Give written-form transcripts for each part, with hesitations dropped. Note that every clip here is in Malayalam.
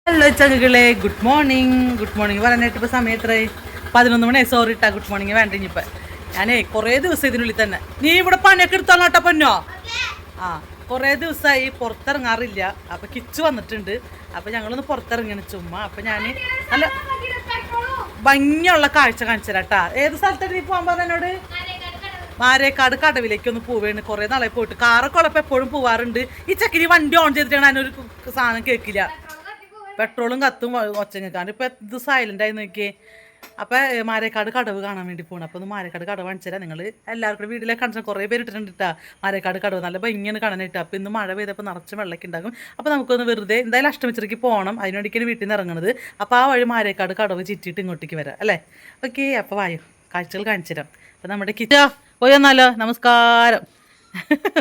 ഹലോ ചങ്ങുകളെ, ഗുഡ് മോർണിംഗ് പറയാനായിട്ട് ഇപ്പോൾ സമയം എത്രയായി? 11 മണി. സോറി ഇട്ടാ, ഗുഡ് മോർണിംഗ് വേണ്ട. ഇനിയിപ്പോൾ ഞാനേ കുറേ ദിവസം ഇതിനുള്ളിൽ തന്നെ നീ ഇവിടെ പണിയൊക്കെ എടുത്തോളാം കേട്ടോ പൊന്നോ. കുറേ ദിവസമായി പുറത്തിറങ്ങാറില്ല. അപ്പോൾ കിച്ചു വന്നിട്ടുണ്ട്. അപ്പോൾ ഞങ്ങളൊന്ന് പുറത്തിറങ്ങണം ചുമ്മാ. അപ്പോൾ ഞാൻ നല്ല ഭംഗിയുള്ള കാഴ്ച കാണിച്ചു തരാം കേട്ടാ. ഏത് സ്ഥലത്താണ് നീ പോകാൻ പറഞ്ഞ എന്നോട്? മാരേക്കാട് കടവിലേക്ക് ഒന്ന് പോവേണ്. കുറേ നാളെ പോയിട്ട് കാറൊക്കെ ഉള്ളപ്പോൾ എപ്പോഴും പോവാറുണ്ട്. ഈ ചക്കിരി വണ്ടി ഓൺ ചെയ്തിട്ടാണ് അതിനൊരു സാധനം കേൾക്കില്ല. പെട്രോളും കത്തും ഒച്ചങ്ങക്കാണ്ട് ഇപ്പം ഇത് സൈലൻ്റ് ആയി നോക്കിയേ. അപ്പം മാരേക്കാട് കടവ് കാണാൻ വേണ്ടി പോകണം. അപ്പോൾ ഒന്ന് മാരേക്കാട് കടവ് കാണിച്ചു തരാം. നിങ്ങൾ എല്ലാവർക്കും വീട്ടിലേക്ക് കാണിച്ചാൽ കുറേ പേര് ഇട്ടിട്ടുണ്ട് കേട്ടോ. മാരേക്കാട് കടവ് നല്ല ഭംഗിയാണ് കാണാനായിട്ട്. അപ്പോൾ ഇന്ന് മഴ പെയ്തപ്പോൾ നിറച്ച് വെള്ളമൊക്കെ ഉണ്ടാകും. അപ്പോൾ നമുക്കൊന്ന് വെറുതെ എന്തായാലും അഷ്ടമിച്ചിറക്കി പോകണം. അതിനുവേണ്ടിക്കാണ് വീട്ടിൽ നിന്ന് ഇറങ്ങുന്നത്. അപ്പോൾ ആ വഴി മാരേക്കാട് കടവ് ചുറ്റിയിട്ട് ഇങ്ങോട്ടേക്ക് വരാം അല്ലേ? ഓക്കെ, അപ്പോൾ വായോ കാഴ്ചകൾ കാണിച്ചു തരാം. അപ്പോൾ നമ്മുടെ കിറ്റാ പോയി വന്നാലോ? നമസ്കാരം.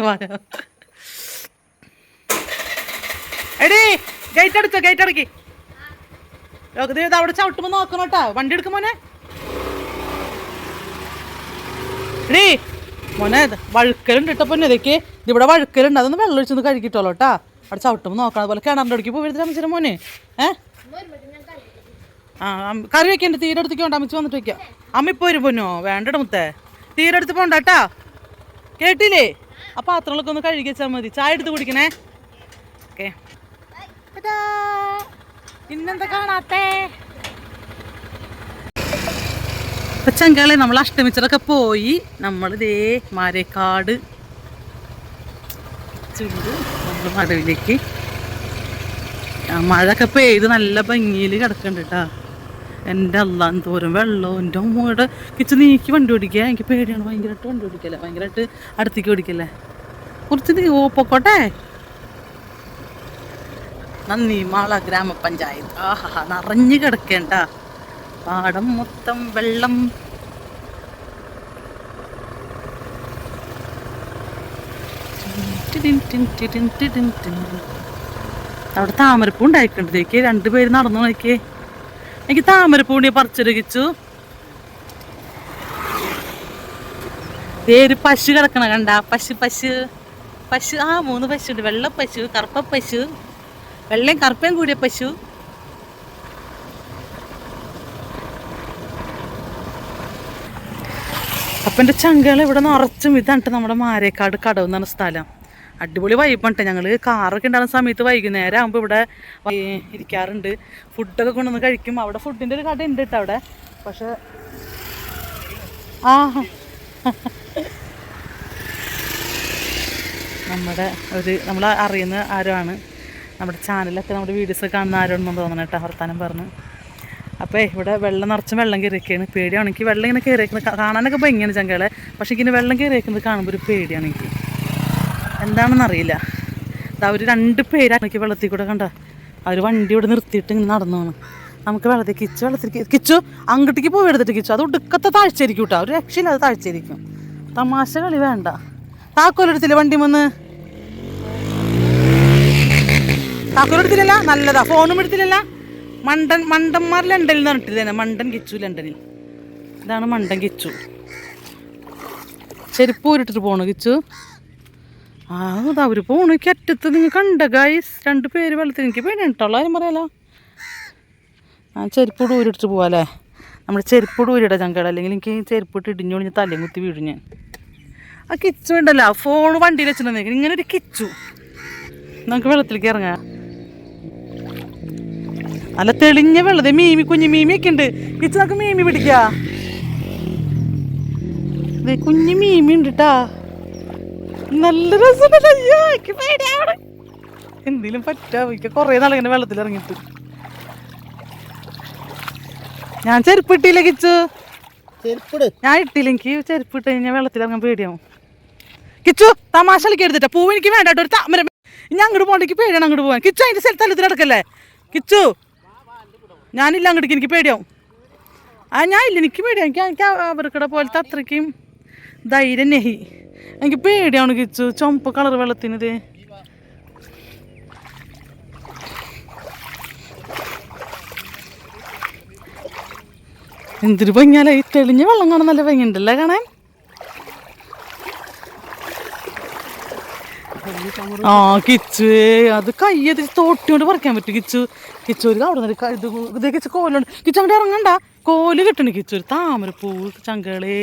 വായോ എടീ, ഗേറ്റ് അടിച്ചോ, ഗേറ്റ് അടക്കി. ഇത് അവിടെ ചവിട്ടുമ്പോൾ നോക്കണം കേട്ടോ. വണ്ടി എടുക്കും മോനെ. എടീ മോനെ, വഴുക്കലുണ്ട് കേട്ടോ പൊന്നെ. ഇതൊക്കെ ഇതിവിടെ വഴുക്കലുണ്ട്. അതൊന്ന് വെള്ളം ഒഴിച്ചൊന്ന് കഴുകിട്ടോളൂ കേട്ടോ. അവിടെ ചവിട്ടുമ്പോൾ നോക്കണം. അതുപോലെ കിണറിൻ്റെ അടുക്കി പോയി അമ്മച്ചിന് മോനെ. കറി വെക്കേണ്ട. തീരെ അടുത്തേക്ക് വേണ്ട, അമ്മച്ച് വന്നിട്ട് വെക്കാം. അമ്മ ഇപ്പോൾ വരും പൊന്നോ. വേണ്ട മുത്തേ, തീരെ അടുത്ത് പോണ്ട കേട്ടാ. കേട്ടില്ലേ? ആ പാത്രങ്ങളൊക്കെ ഒന്ന് കഴുകി വെച്ചാൽ മതി. ചായ എടുത്ത് കുടിക്കണേ. ഓക്കെ, ഇന്നെന്താ കാണാത്തേ? ചങ്കാളെ, നമ്മൾ അഷ്ടമിച്ചറൊക്കെ പോയി. നമ്മളിതേ മാരേക്കാട് നമ്മൾ മടവിലേക്ക് മഴയൊക്കെ പെയ്ത് നല്ല ഭംഗിയിൽ കിടക്കുന്നുണ്ട് കേട്ടോ. എൻ്റെ അല്ല എന്തോരം വെള്ളം. എൻ്റെ അമ്മയുടെ കിച്ചു നീക്കി വണ്ടി ഓടിക്കുക. എനിക്ക് പേടിയാണ് ഭയങ്കരമായിട്ട്. വണ്ടി ഓടിക്കല്ലേ, ഭയങ്കരമായിട്ട് അടുത്തേക്ക് ഓടിക്കല്ലേ. കുറച്ച് നീ പൊക്കോട്ടെ. നന്ദിമാള ഗ്രാമപഞ്ചായത്ത്. ആഹാ, നിറഞ്ഞു കിടക്കേണ്ട പാടം മൊത്തം വെള്ളം. അവിടെ താമരപ്പൂ ഉണ്ടായിക്കൊണ്ടേക്ക്. 2 പേര് നടന്നു നോക്കിയേ. എനിക്ക് താമരപ്പൂണ്ടി പറിച്ചൊരുകിച്ചു. പേര് പശു കിടക്കണ കണ്ട. പശു 3 പശു ഉണ്ട്. വെള്ള പശു, കറുപ്പ പശു, വെള്ളയും കറുപ്പയും കൂടിയ പശു. അപ്പം എൻ്റെ ചങ്കൾ ഇവിടെ നിറച്ചും ഇതാണ് നമ്മുടെ മാരേക്കാട് കടവ് എന്ന് പറഞ്ഞ സ്ഥലം. അടിപൊളി വൈബാണ്. ഞങ്ങൾ കാറൊക്കെ ഉണ്ടാകുന്ന സമയത്ത് വൈകുന്നേരം ആകുമ്പോൾ ഇവിടെ ഇരിക്കാറുണ്ട്. ഫുഡൊക്കെ കൊണ്ടുവന്ന് കഴിക്കും. അവിടെ ഫുഡിൻ്റെ ഒരു കട ഉണ്ട് കേട്ടോ അവിടെ. പക്ഷേ നമ്മൾ അറിയുന്ന ആരുമാണ്. നമ്മുടെ ചാനലൊക്കെ നമ്മുടെ വീഡിയോസൊക്കെ കാണുന്ന ആരോണെന്ന് തോന്നണം കേട്ടോ. വർത്താനം പറഞ്ഞു. അപ്പോൾ ഇവിടെ വെള്ളം നിറച്ചും വെള്ളം കയറിയൊക്കെയാണ്. പേടിയാണ് എനിക്ക്. വെള്ളം ഇങ്ങനെ കയറിയേക്കുന്നത് കാണാനൊക്കെ ഭംഗിയാണ് ചങ്കളെ. പക്ഷേ ഇങ്ങനെ വെള്ളം കയറിയേക്കുന്നത് കാണുമ്പോൾ ഒരു പേടിയാണ് എനിക്ക്. എന്താണെന്നറിയില്ല. അവർ 2 പേരാക്കി വെള്ളത്തിൽ കൂടെ കണ്ട. അവർ വണ്ടി ഇവിടെ നിർത്തിയിട്ട് ഇങ്ങനെ നടന്നു പോകണം. നമുക്ക് വെള്ളത്തിൽ കിച്ചു അങ്ങോട്ടേക്ക് പോയി എടുത്തിട്ട് കിച്ചു. അത് ഒടുക്കത്തെ താഴ്ചയായിരിക്കും കേട്ടോ. ഒരു രക്ഷയില്ല, അത് താഴ്ചയായിരിക്കും. തമാശ കളി വേണ്ട. താക്കോലെടുത്തില്ല വണ്ടി വന്ന്. താക്കോലെടുത്തില്ലല്ല, നല്ലതാ. ഫോണും എടുത്തില്ലല്ല. മണ്ടന്മാർ ലണ്ടനിൽ നിന്ന് പറഞ്ഞിട്ടില്ല. മണ്ടൻ കിച്ചു ലണ്ടനിൽ. ഇതാണ് മണ്ടൻ കിച്ചു. ചെരുപ്പ് ഊരിട്ടിട്ട് പോണു കിച്ചു. അതാ അവർ പോണു. കറ്റത്ത് നിങ്ങൾ കണ്ട ഗൈസ്. 2 പേര് വെള്ളത്തിൽ. എനിക്ക് പേടിയിട്ടുള്ള കാര്യം പറയാലോ. ചെരുപ്പോട് ഊരിട്ടിട്ട് പോവാല്ലേ. നമ്മുടെ ചെരുപ്പോട് ഊരിടാ ചങ്കട. അല്ലെങ്കിൽ എനിക്ക് ചെരുപ്പിട്ട് ഇടിഞ്ഞൊളിഞ്ഞ് തലയും കുത്തി വീഴും ഞാൻ. ആ കിച്ചു ഉണ്ടല്ലോ, ഫോൺ വണ്ടിയിൽ വെച്ചിട്ടുണ്ടെങ്കിൽ ഇങ്ങനെ ഒരു കിച്ചു. നമുക്ക് വെള്ളത്തിലേക്ക് ഇറങ്ങാം. നല്ല തെളിഞ്ഞ വെള്ളത്തെ കുഞ്ഞു മീമിയൊക്കെ ഉണ്ട്. കിച്ചു നമുക്ക് മീമി പിടിക്കാ. കുഞ്ഞു മീമി ഉണ്ട് കേട്ടാ. നല്ല രസം. എന്തെങ്കിലും പറ്റാ. കുറേ നാളിങ്ങനെ വെള്ളത്തിൽ ഇറങ്ങിയിട്ട് ഞാൻ ചെരുപ്പിട്ടില്ല കിച്ചു. ഞാൻ ഇട്ടില്ല. എനിക്ക് ചെരുപ്പിട്ട് കഴിഞ്ഞാൽ വെള്ളത്തിൽ ഇറങ്ങാൻ പേടിയാവും. കിച്ചു തമാശ കളിക്കരുതിട്ടാ. പൂവ് എനിക്ക് വേണ്ട കേട്ടോ. ഒരു താമര ഞാൻ അങ്ങോട്ട് പോകണ്ടെങ്കിൽ പേടിയാണ് അങ്ങോട്ട് പോകാൻ. കിച്ചു അതിൻ്റെ സ്ഥലത്തിൽ നടക്കല്ലേ കിച്ചു. ഞാനില്ല അങ്ങോട്ടേക്ക്. എനിക്ക് പേടിയാവും. ഞാൻ ഇല്ല, എനിക്ക് പേടിയാവും. എനിക്ക് അവർക്കിടെ പോലത്തെ അത്രയ്ക്കും ധൈര്യം നെഹി. എനിക്ക് പേടിയാണ് കിച്ചു. ചുമപ്പ് കളർ വെള്ളത്തിനിത്. എന്തൊരു ഭംഗിയാലേ. ഈ തെളിഞ്ഞ വെള്ളം കാണാൻ നല്ല ഭംഗിയുണ്ടല്ലേ കാണാൻ. ആ കിച്ചു അത് കയ്യത് തോട്ടിയോണ്ട് പറിക്കാൻ പറ്റും. കിച്ചു ഒരു അവിടെ ഇത് കിച്ചു കോലുണ്ട്. കിച്ചു അങ്ങോട്ട് ഇറങ്ങണ്ട, കോല് കിട്ടണ കിച്ചു. ഒരു താമരപ്പൂ ചങ്കളേ,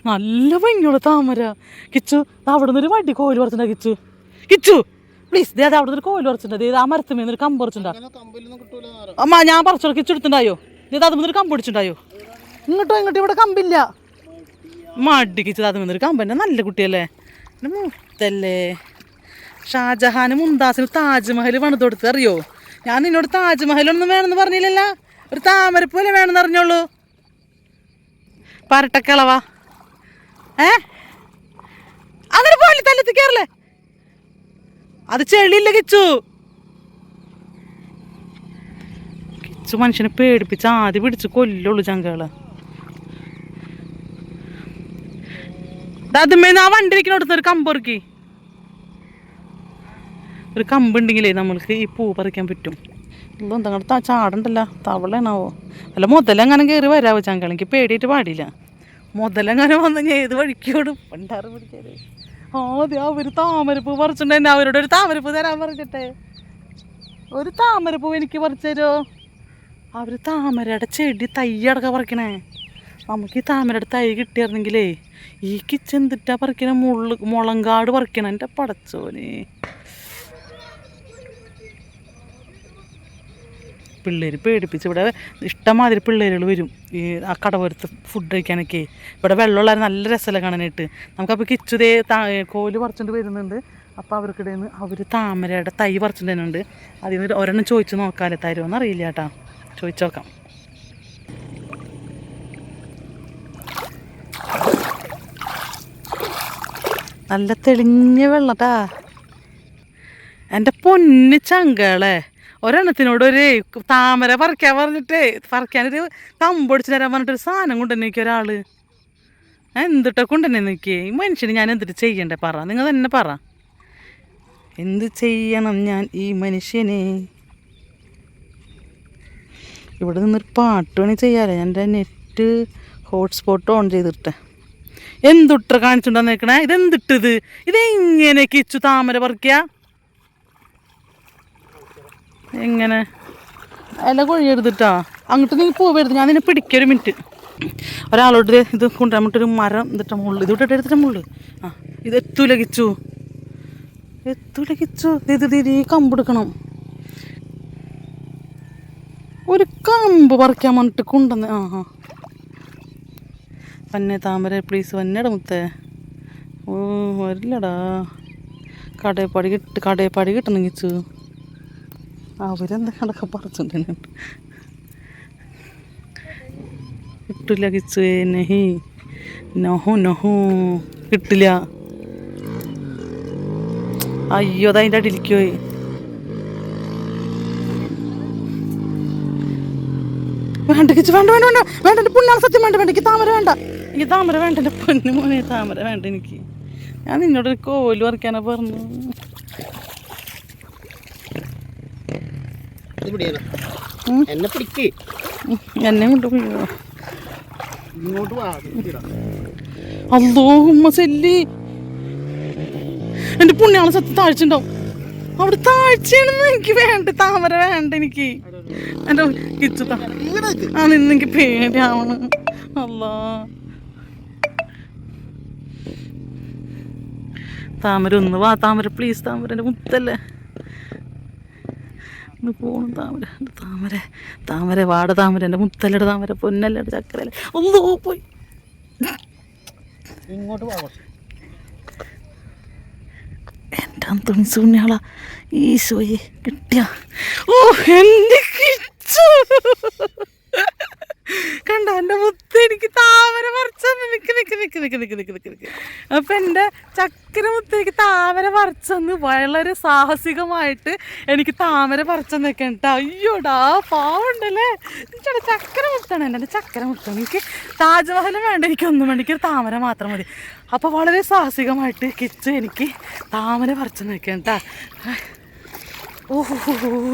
നല്ല ഭംഗിയുള്ള താമര. കിച്ചു അവിടെ നിന്ന് ഒരു വടി കോല് പറിച്ചിട്ടുണ്ടാ. കിച്ചു പ്ലീസ്, ദേ അത് അവിടെ നിന്ന് കോല് പറിച്ചിട്ടുണ്ട്. ആ മരത്തുമേന്നൊരു കമ്പ് പറിച്ചിട്ടുണ്ടാ. അമ്മ ഞാൻ പറിച്ചോളൂ. കിച്ചു എടുത്തിട്ടുണ്ടായോ? ഇത് അത് മുന്നൊരു കമ്പ് പിടിച്ചിട്ടുണ്ടായോ? ഇങ്ങോട്ടോ ഇവിടെ കമ്പില്ല. മടി കിച്ചു അത് മുന്നൊരു കമ്പന്നെ. നല്ല കുട്ടിയല്ലേ, മൂത്തല്ലേ. ഷാജഹാന് മുംതാസിന് താജ്മഹൽ പണിത് കൊടുത്ത് അറിയോ? ഞാൻ നിന്നോട് താജ്മഹലൊന്നും വേണമെന്ന് പറഞ്ഞില്ലല്ലോ, ഒരു താമരപ്പോലെ വേണമെന്ന് അറിഞ്ഞോളൂ. പരട്ടക്കളവാ അങ്ങനെ പോലെ തല്ലത്തി കയറല്ലേ, അത് ചെളിയില്ല കിച്ചു. കിച്ചു മനുഷ്യനെ പേടിപ്പിച്ച് ആദ്യം പിടിച്ച് കൊല്ലുള്ളൂ ചങ്കള്. അതുമേന്ന് ആ വണ്ടി ഇരിക്കണോടത്ത് ഒരു കമ്പൊറുക്കി, ഒരു കമ്പുണ്ടെങ്കിലേ നമ്മൾക്ക് ഈ പൂ പറിക്കാൻ പറ്റും. എന്തെങ്കിലും ചാടണ്ടല്ലോ, തവളയാണാവോ അല്ല മുതലെങ്ങനെ കയറി വരാവോ ചങ്കള? എനിക്ക് പേടിയിട്ട് പാടില്ല. മുതലെങ്ങനെ വന്നു ഞാൻ ഏത് വഴിക്കോടും പണ്ടാറ് പിടിക്കാറ്. ആദ്യം അവർ താമരപ്പൂ പറിച്ചിട്ടുണ്ട്. തന്നെ അവരോട് ഒരു താമരപ്പൂ തരാൻ പറഞ്ഞിട്ടെ, ഒരു താമരപ്പൂ എനിക്ക് പറിച്ചു തരുമോ? അവർ താമരയുടെ ചെടി തയ്യടക്കം പറിക്കണേ. നമുക്ക് ഈ താമരയുടെ തൈ കിട്ടിയായിരുന്നെങ്കിലേ ഈ കിച്ചെന്തിട്ടാ പറിക്കണ മുളങ്കാട് പറിക്കണം. എൻ്റെ പടച്ചോനെ, പിള്ളേർ പേടിപ്പിച്ച് ഇവിടെ ഇഷ്ടംമാതിരി പിള്ളേരുകൾ വരും ഈ ആ കടവരത്ത് ഫുഡ് കഴിക്കാനൊക്കെ. ഇവിടെ വെള്ളമുള്ള നല്ല രസമല്ല കാണാനായിട്ട്. നമുക്കപ്പോൾ കിച്ചുതേ കോല് പറിച്ചുകൊണ്ട് വരുന്നുണ്ട്. അപ്പോൾ അവർക്കിടയിൽ നിന്ന് അവർ താമരയുടെ തൈ പറിച്ചുകൊണ്ട് തന്നെയുണ്ട്. അതിൽ നിന്ന് ഒരെണ്ണം ചോദിച്ചു നോക്കാമല്ലേ, തരുമോയെന്ന് അറിയില്ല കേട്ടോ, ചോദിച്ചു നോക്കാം. നല്ല തെളിഞ്ഞ വെള്ളട്ടാ എൻ്റെ പൊന്ന് ചങ്കളെ. ഒരെണ്ണത്തിനോട് ഒരു താമര പറിക്കാൻ പറഞ്ഞിട്ടേ, പറിക്കാനൊരു കമ്പൊടിച്ച് തരാൻ പറഞ്ഞിട്ടൊരു സാധനം കൊണ്ടുതന്നെ എനിക്ക് ഒരാൾ. എന്തിട്ടാ കൊണ്ടുതന്നെ നിൽക്കേ ഈ മനുഷ്യന് ഞാൻ എന്തിട്ട് ചെയ്യണ്ടേ? പറ, നിങ്ങൾ തന്നെ പറ. എന്ത് ചെയ്യണം ഞാൻ ഈ മനുഷ്യനെ? ഇവിടെ നിന്നൊരു പാട്ട് വേണമെങ്കിൽ ചെയ്യാമല്ലോ. ഞാൻ എൻ്റെ നെറ്റ് ഹോട്ട്സ്പോട്ട് ഓൺ ചെയ്തിട്ടെ. എന്തുട്ട കാണിച്ചുകൊണ്ടാ നിൽക്കണേ? ഇതെന്തിട്ടത്? ഇതെങ്ങനെ കിച്ചു താമര പറിക്കുക? എങ്ങനെ എല്ലാം കൊഴിയെടുത്തിട്ടാ? അങ്ങോട്ട് നീ പോവരുത്, ഞാൻ നിന്നെ പിടിക്കൊരു മിനിറ്റ്. ഒരാളോട് ഇത് കൊണ്ടുവരാൻ വേണ്ടിട്ടൊരു മരം എന്നിട്ട മുള്ളു ഇത് വിട്ടിട്ട് എടുത്തിട്ട മുള്ളു. ആ ഇത് എത്തൂല കിച്ചു, എത്തൂല കിച്ചു. ഇത് തിരി കമ്പെടുക്കണം. ഒരു കമ്പ് പറിക്കാൻ വേണ്ടിട്ട് കൊണ്ടുവന്ന്. ആ വന്നെ താമര പ്ലീസ് വന്നേടാ മുത്തേ. ഓ വരില്ലടാ, കടയപ്പാടി കിട്ടണം കിച്ചു. അവരെന്തൊക്കെ പറിച്ചിട്ടുണ്ട്. കിട്ടില്ല കിച്ചു, നെഹി നഹു നഹു കിട്ടില്ല. അയ്യോ അതതിൻ്റെ അടിയിലേക്ക് പോയി. വേണ്ട കിച്ചു, വേണ്ട വേണ്ട വേണ്ട വേണ്ട, എൻ്റെ പുണ്ണാണ് സത്യം. വേണ്ട വേണ്ട, എനിക്ക് താമര വേണ്ട, എനിക്ക് താമര വേണ്ട. എൻ്റെ പൊന്നു മോനെ താമര വേണ്ട എനിക്ക്. ഞാൻ നിന്നോട് കോല് പറിക്കാനാ പറഞ്ഞു. എന്നെ കൊണ്ട് പോയോ? അല്ലോ ഉമ്മ ചെല്ലി, എൻ്റെ പുണ്യാളെ സത്യം താഴ്ചയുണ്ടാവും. അവിടെ താഴ്ചയാണെന്ന് എനിക്ക് വേണ്ട, താമര വേണ്ട എനിക്ക്. എൻ്റെ കിച്ചു ആ നിന്നെനിക്ക് പേടിയാവണ്. അല്ലാ താമര ഒന്ന് വാ താമര പ്ലീസ്. താമര എൻ്റെ മുത്തല്ലേ ഒന്ന് പോകണം. താമര താമര താമര വാട താമര എൻ്റെ മുത്തല്ലട താമര പൊന്നല്ലട ചക്കരല്ലേ. ഒന്നോ പോയി ഇങ്ങോട്ട് പോകാം. എൻ്റെ അന്തോണി സുണ്യാള ഈശോയെ കിട്ടിയ. ഓ എൻ്റെ കിച്ചു കണ്ട എൻ്റെ മുത്ത് എനിക്ക് താമര പറിച്ചെന്ന്. അപ്പം എൻ്റെ ചക്കര മുത്ത് എനിക്ക് താമര പറിച്ചെന്ന് വളരെ സാഹസികമായിട്ട് എനിക്ക് താമര പറിച്ചെന്ന് കേട്ടോ. അയ്യോടാ പാവുണ്ടല്ലേ, ചേട്ടാ ചക്കര മുത്താണ് എൻ്റെ ചക്കര മുത്താണ്. എനിക്ക് താജ്മഹൽ വേണ്ട, എനിക്കൊന്നും വേണ്ട, എനിക്കൊരു താമര മാത്രം മതി. അപ്പോൾ വളരെ സാഹസികമായിട്ട് കിച്ചു എനിക്ക് താമര പറിച്ചെന്ന് കേട്ടോ. ഓഹോ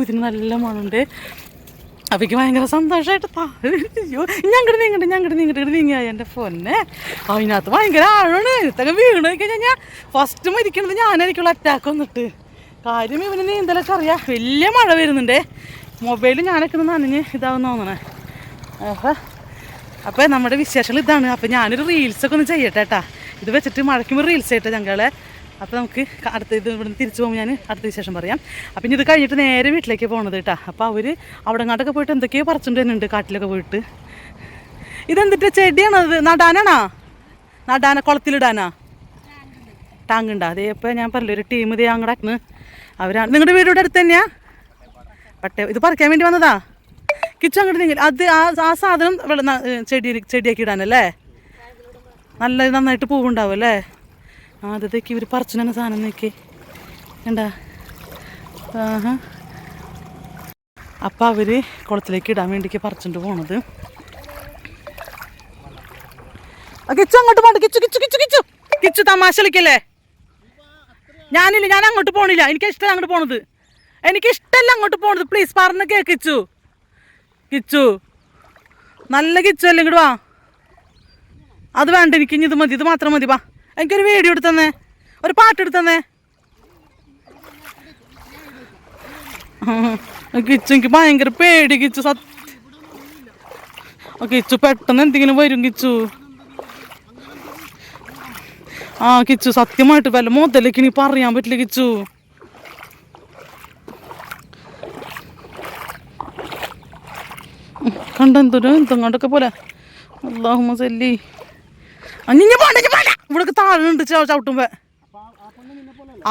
ഇതിന് നല്ല മണമുണ്ട്. അപ്പം എനിക്ക് ഭയങ്കര സന്തോഷമായിട്ട് അയ്യോ ഞങ്ങട് നീങ്ങിയ എൻ്റെ ഫോനെ. അതിനകത്ത് ഭയങ്കര ആഴമാണ്. ഇതൊക്കെ വീണ് കഴിഞ്ഞാൽ ഫസ്റ്റ് മരിക്കണത് ഞാനായിരിക്കുള്ള അറ്റാക്ക് വന്നിട്ട്. കാര്യം ഇവന് നീന്തലൊക്കെ അറിയാം. വലിയ മഴ വരുന്നുണ്ട്. മൊബൈൽ ഞാനൊക്കെ ഒന്ന് നനഞ്ഞ് ഇതാവുന്ന തോന്നണേ. അപ്പോൾ നമ്മുടെ വിശേഷങ്ങൾ ഇതാണ്. അപ്പോൾ ഞാനൊരു റീൽസൊക്കെ ഒന്ന് ചെയ്യട്ടെ കേട്ടാ. ഇത് വെച്ചിട്ട് മഴയ്ക്കുമ്പോൾ റീൽസ് ചെയ്യട്ടെ ഞങ്ങളെ. അപ്പോൾ നമുക്ക് അടുത്ത ഇത് ഇവിടുന്ന് തിരിച്ചു പോകുമ്പോൾ ഞാൻ അടുത്ത വിശേഷം പറയാം. അപ്പം ഇനി ഇത് കഴിഞ്ഞിട്ട് നേരെ വീട്ടിലേക്ക് പോകണത് കേട്ടോ. അപ്പോൾ അവർ അവിടെ അങ്ങോട്ടൊക്കെ പോയിട്ട് എന്തൊക്കെയോ പറിച്ചുകൊണ്ട് തന്നെയുണ്ട് കാട്ടിലൊക്കെ പോയിട്ട്. ഇതെന്തിട്ട് ചെടിയാണത്? നടാനാണോ? നടാന കുളത്തിലിടാനാ? ടാങ്കുണ്ടോ? അതേ ഇപ്പോൾ ഞാൻ പറഞ്ഞില്ല ഒരു ടീം ഇതേ അങ്ങോട്ട് അവരാണ്. നിങ്ങളുടെ വീടിവിടെ അടുത്ത് തന്നെയാ? ഇത് പറിക്കാൻ വേണ്ടി വന്നതാ? കിച്ചു അങ്ങോട്ട് നിങ്ങൾ അത് ആ സാധനം ചെടിയാക്കി ഇടാനല്ലേ? നല്ല നന്നായിട്ട് പൂവുണ്ടാവും അല്ലേ? ആദ്യത്തേക്ക് ഇവർ പറിച്ചു തന്നെ സാധനം നോക്കി എന്താ. അപ്പം അവർ കുളത്തിലേക്ക് ഇടാൻ വേണ്ടിക്ക് പറിച്ചുകൊണ്ട് പോണത്. കിച്ചു അങ്ങോട്ട് പോകണ്ട. കിച്ചു കിച്ചു കിച്ചു കിച്ചു കിച്ചു തമാശ കളിക്കല്ലേ? ഞാനില്ല, ഞാൻ അങ്ങോട്ട് പോകണില്ല. എനിക്കിഷ്ടമല്ല അങ്ങോട്ട് പോണത്. എനിക്കിഷ്ടമല്ല അങ്ങോട്ട് പോണത്. പ്ലീസ് പറഞ്ഞ് കേക്കിച്ചു. കിച്ചു നല്ല കിച്ചു അല്ലേ? ഇങ്ങോട്ട് വാ. അത് വേണ്ട എനിക്ക്. ഇനി ഇത് മതി. ഇത് മാത്രം മതി. വാ, എനിക്കൊരു വീഡിയോ എടുത്തന്നേ, ഒരു പാട്ട് എടുത്തന്നേ. കിച്ചു എനിക്ക് ഭയങ്കര പേടി കിച്ചു. കിച്ചു പെട്ടെന്ന് എന്തെങ്കിലും വരും കിച്ചു. കിച്ചു സത്യമായിട്ട് വല്ല മുതലേക്ക് ഇനി പറയാൻ പറ്റില്ല കിച്ചു. കണ്ടെന്തൊരു എന്തെങ്ങോട്ടൊക്കെ പോലെ. അല്ലാഹുമ്മ സല്ലി. ഇവിടെ താഴുണ്ട് ചവിട്ടുമ്പോ.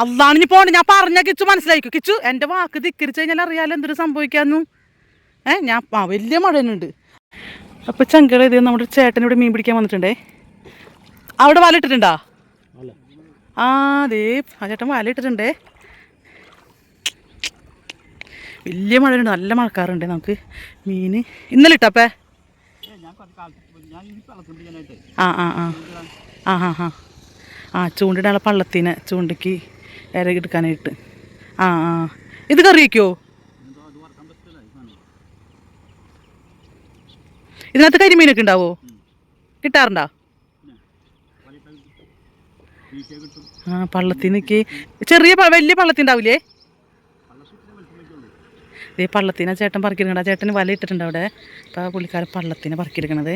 അതാണ് ഇനി പോണ്ട. ഞാൻ പറഞ്ഞ കിച്ചു മനസ്സിലായിക്കോ. കിച്ചു എൻ്റെ വാക്ക് ധിക്കരിച്ച് കഴിഞ്ഞാൽ അറിയാലോ എന്തൊരു സംഭവിക്കാന്നു. ഞാൻ വലിയ മഴ തന്നെ ഉണ്ട്. അപ്പോൾ ചങ്കള ഇത് നമ്മുടെ ചേട്ടൻ ഇവിടെ മീൻ പിടിക്കാൻ വന്നിട്ടുണ്ടേ. അവിടെ വല ഇട്ടിട്ടുണ്ടോ? അതേ ആ ചേട്ടൻ വല ഇട്ടിട്ടുണ്ടേ. വലിയ മഴയുണ്ട്, നല്ല മഴക്കാറുണ്ട്. നമുക്ക് മീൻ ഇന്നലെ ഇട്ടപ്പേ. ചൂണ്ടിടാനുള്ള പള്ളത്തിന് ചൂണ്ടിക്ക് ഇര എടുക്കാനായിട്ട്. ഇത് കറി വയ്ക്കുമോ? ഇതിനകത്ത് കരിമീനൊക്കെ ഉണ്ടാവോ? കിട്ടാറുണ്ടോ? പള്ളത്തിനൊക്കെ ചെറിയ വലിയ പള്ളത്തിണ്ടാവില്ലേ? ഇതേ പള്ളത്തിനെ ചേട്ടൻ പറക്കിയെടുക്കണ. ചേട്ടന് വല ഇട്ടിട്ടുണ്ട് അവിടെ. അപ്പോൾ പുള്ളിക്കാരൻ പള്ളത്തിനെ പറക്കിയെടുക്കണത്.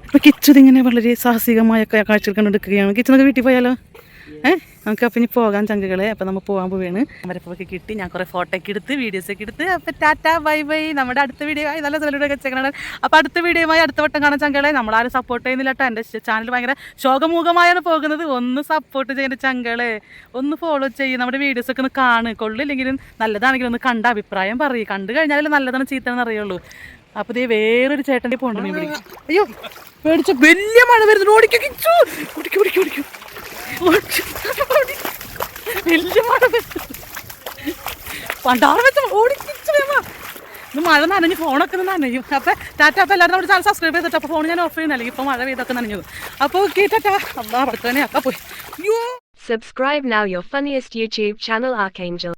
അപ്പോൾ കിച്ചു ഇതിങ്ങനെ വളരെ സാഹസികമായ കാഴ്ചകൾ കണ്ടെടുക്കുകയാണ്. കിച്ചു വീട്ടിൽ പോയാലോ? നമുക്ക് അപ്പം ഇനി പോകാൻ ചങ്കുകളെ. അപ്പം നമ്മൾ പോകാൻ പോവുകയാണ്. വരപ്പൊക്കെ കിട്ടി. ഞാൻ കുറേ ഫോട്ടോ ഒക്കെ എടുത്ത് വീഡിയോസൊക്കെ എടുത്ത്. അപ്പം ടാറ്റ ബൈ ബൈ. നമ്മുടെ അടുത്ത വീഡിയോ ആയി നല്ല ചിലരുടെ വെച്ചേക്കണം. അപ്പോൾ അടുത്ത വീഡിയോയുമായി അടുത്ത വട്ടം കാണാൻ ചങ്കളെ. നമ്മളാരും സപ്പോർട്ട് ചെയ്യുന്നില്ല കേട്ടോ. എൻ്റെ ചാനൽ ഭയങ്കര ശോകമുഖമായാണ് പോകുന്നത്. ഒന്ന് സപ്പോർട്ട് ചെയ്യുന്ന ചങ്കളെ, ഒന്ന് ഫോളോ ചെയ്യും. നമ്മുടെ വീഡിയോസൊക്കെ ഒന്ന് കാണുക. കൊള്ളില്ലെങ്കിലും നല്ലതാണെങ്കിലും ഒന്ന് കണ്ട അഭിപ്രായം പറയും. കണ്ടു കഴിഞ്ഞാലേ നല്ലതാണ് ചീത്തണെന്ന് അറിയുള്ളൂ. അപ്പോൾ ഇതേ വേറൊരു ചേട്ടൻ്റെ പോകണ്ട മീൻ പിടിക്കും. അയ്യോ പേടിച്ചു. വലിയ മഴ വരുന്നുണ്ട്. ഓടിക്കും കിച്ചു. ഓടിക്കും ഓടിക്കും ഓടിക്കും. വലിയ മഴ പണ്ടാറ് വെച്ച് ഓടിക്കിച്ചു വേമാ. ഇത് മഴ നനഞ്ഞു. ഫോണൊക്കെ നനഞ്ഞു. അപ്പോൾ ടാറ്റ. അപ്പോൾ എല്ലാവരും നമ്മുടെ ചാനൽ സബ്സ്ക്രൈബ് ചെയ്തിട്ട്. അപ്പോൾ ഫോൺ ഞാൻ ഓഫ് ചെയ്യുന്ന, അല്ലെങ്കിൽ ഇപ്പോൾ മഴ പെയ്തൊക്കെ നനഞ്ഞു. അപ്പോൾ ഓക്കെ ടാറ്റ. അല്ലാ പഠിത്തന്നെ ഒക്കെ പോയി. Subscribe now your funniest YouTube channel Archangel.